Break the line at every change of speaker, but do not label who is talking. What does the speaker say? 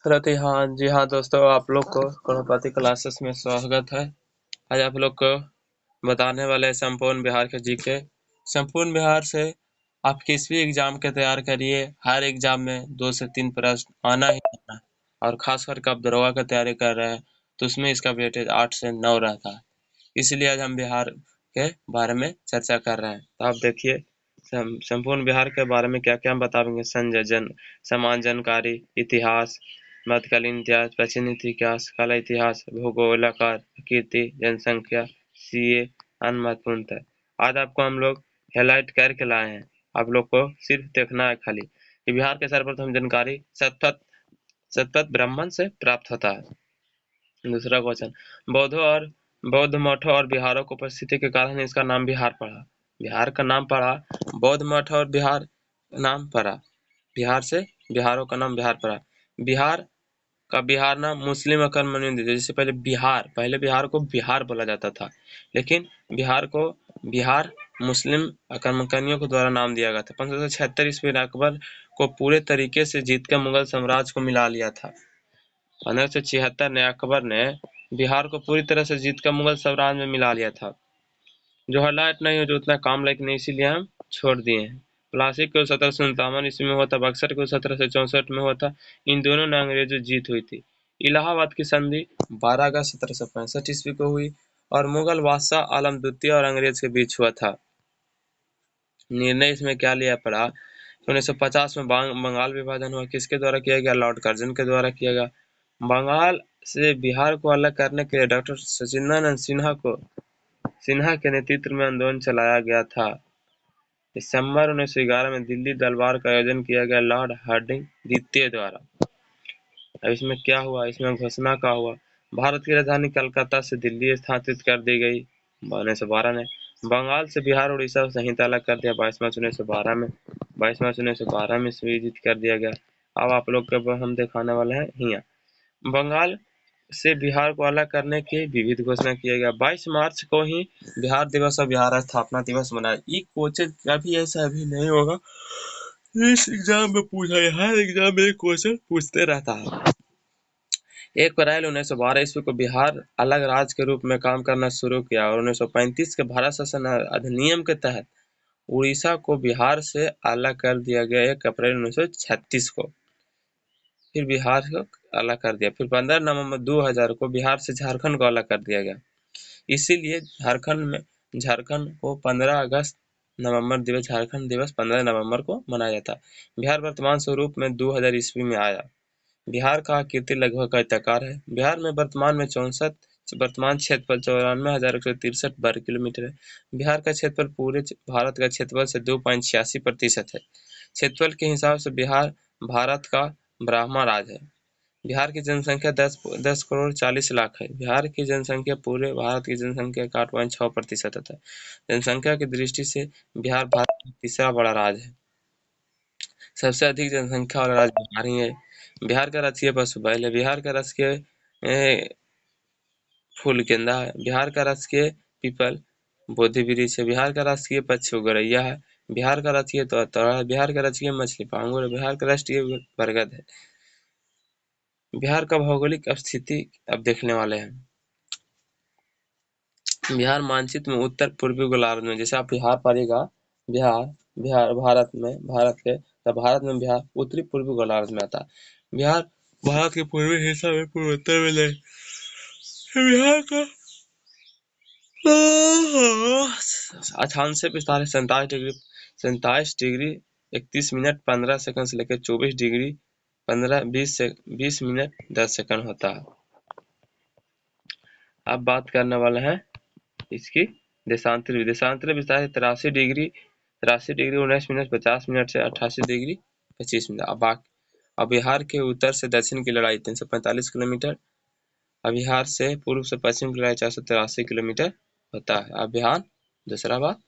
जी हाँ दोस्तों, आप लोग को करोड़पति क्लासेस में स्वागत है। आज आप लोग को बताने वाले हैं संपूर्ण बिहार के जीके। संपूर्ण बिहार से आप किस भी एग्जाम के तैयार करिए, हर एग्जाम में 2 से 3 प्रश्न आना ही आना है। और खास करके आप दरोगा की तैयारी कर रहे हैं तो उसमें इसका वेटेज 8 से 9 रहता है। इसलिए आज हम बिहार के बारे में चर्चा कर रहे हैं। तो आप देखिए संपूर्ण बिहार के बारे में क्या क्या हम बताएंगे। समान जानकारी, इतिहास, मध्यकालीन इतिहास, प्राचीन इतिहास, कला इतिहास, भूगोल, आकार, कीर्ति, जनसंख्या, सीए, अन्य महत्वपूर्ण है। आज आपको हम लोग हाईलाइट करके लाए हैं। आप लोग को सिर्फ देखना है खाली कि बिहार के सर्वप्रथम जानकारी शतपथ ब्राह्मण से प्राप्त होता है। दूसरा क्वेश्चन, बौद्ध मठों और बिहारों की उपस्थिति के कारण इसका नाम बिहार पड़ा। बिहार का नाम पड़ा, बौद्ध मठ और बिहार नाम पड़ा। बिहार से बिहारों का नाम बिहार पड़ा। बिहार का बिहार नाम मुस्लिम अकरमणियों ने, जैसे पहले बिहार को बिहार बोला जाता था, लेकिन बिहार को बिहार मुस्लिम आक्रमणकारियों के द्वारा नाम दिया गया था। 1576 ईस्वी में अकबर को पूरे तरीके से जीत कर मुगल साम्राज्य को मिला लिया था। 1576 में अकबर ने बिहार को पूरी तरह से जीत कर मुगल साम्राज्य में मिला लिया था। जो हाईलाइट नहीं हो, जो उतना काम लायक नहीं, इसीलिए हम छोड़ दिए हैं। प्लासी को 1757 ईस्वी में हुआ था, बक्सर को 1764 में हुआ था। इन दोनों ने अंग्रेजों जीत हुई थी। इलाहाबाद की संधि 12 अगस्त 1765 ईस्वी को हुई और मुगल बादशाह आलम द्वितीय और अंग्रेज के बीच हुआ था। निर्णय इसमें क्या लिया पड़ा? 1950 में बंगाल विभाजन हुआ। किसके द्वारा किया गया? लॉर्ड कर्जन के द्वारा किया गया। बंगाल से बिहार को अलग करने के लिए डॉक्टर सचिदानंद सिन्हा के नेतृत्व में आंदोलन चलाया गया था। दिसंबर 1911 में दिल्ली दरबार का आयोजन किया गया लॉर्ड हार्डिंग द्वितीय द्वारा। अब इसमें क्या हुआ? इसमें घोषणा का हुआ, भारत की राजधानी कलकत्ता से दिल्ली स्थानांतरित कर दी गई 1912 में। बंगाल से बिहार उड़ीसा संहिता अलग कर दिया 22 मार्च 1912 में। 22 मार्च 1912 में स्वीकृत कर दिया गया। अब आप लोग को हम दिखाने वाले हैं हिया। बंगाल से बिहार को अलग करने की विविध घोषणा किया गया। 22 मार्च को ही बिहार दिवस और बिहार स्थापना दिवस मनाया। ये क्वेश्चन कभी ऐसा अभी नहीं होगा, इस एग्जाम में पूछा है, हर एग्जाम में क्वेश्चन पूछते रहता है। 1 अप्रैल 1912 ईस्वी को बिहार अलग राज्य के रूप में काम करना शुरू किया और 1935 के भारत शासन अधिनियम के तहत उड़ीसा को बिहार से अलग कर दिया गया 1 अप्रैल 1936 को। फिर बिहार को अलग कर दिया। फिर 15 नवंबर 2000 को बिहार से झारखंड को अलग कर दिया गया। इसीलिए झारखंड को 15 अगस्त नवंबर दिवस, झारखंड दिवस 15 नवंबर को मनाया जाता है। बिहार वर्तमान स्वरूप में 2000 ईस्वी में आया। बिहार का आकृति लगभग आयताकार है। बिहार में वर्तमान क्षेत्रफल 94,163 वर्ग किलोमीटर है। बिहार का क्षेत्रफल पूरे भारत का क्षेत्रफल से 2.86% है। क्षेत्रफल के हिसाब से बिहार भारत का 12वां राज्य है। बिहार की जनसंख्या 10 करोड़ 40 लाख है। बिहार की जनसंख्या पूरे भारत की जनसंख्या का 8.6% है। जनसंख्या की दृष्टि से बिहार भारत का तीसरा बड़ा राज्य है। सबसे अधिक जनसंख्या वाला राज्य बिहार ही है। बिहार का राजकीय पशु बैल है। बिहार का राजकीय फूल गेंदा है। बिहार का राजकीय पीपल बोधि वृक्ष है। बिहार का राजकीय पक्षी गौरैया है। बिहार का राजकीय तोता है। बिहार का राजकीय मछली पांगुर है। बिहार का राष्ट्रीय बरगद है। बिहार का भौगोलिक स्थिति अब देखने वाले हैं। बिहार मानचित्र में उत्तर पूर्वी गोलार्ध में, जैसे आप बिहार पढ़ेगा, बिहार भारत में बिहार उत्तरी पूर्वी गोलार्ध में आता है। बिहार भारत के पूर्वी हिस्सा में पूर्वोत्तर में नहीं। बिहार का 98 27 डिग्री 31 मिनट 15 सेकंड से लेकर 24 डिग्री 20 मिनट 10 सेकंड होता है। अब बात करने वाले हैं इसकी देशांतर विस्तार 83 डिग्री 19 मिनट 50 मिनट से 88 डिग्री 25 मिनट। अब बिहार के उत्तर से दक्षिण की लड़ाई 345 किलोमीटर। अब बिहार से पूर्व से पश्चिम की लड़ाई 483 किलोमीटर होता है। अब बिहार दूसरा बात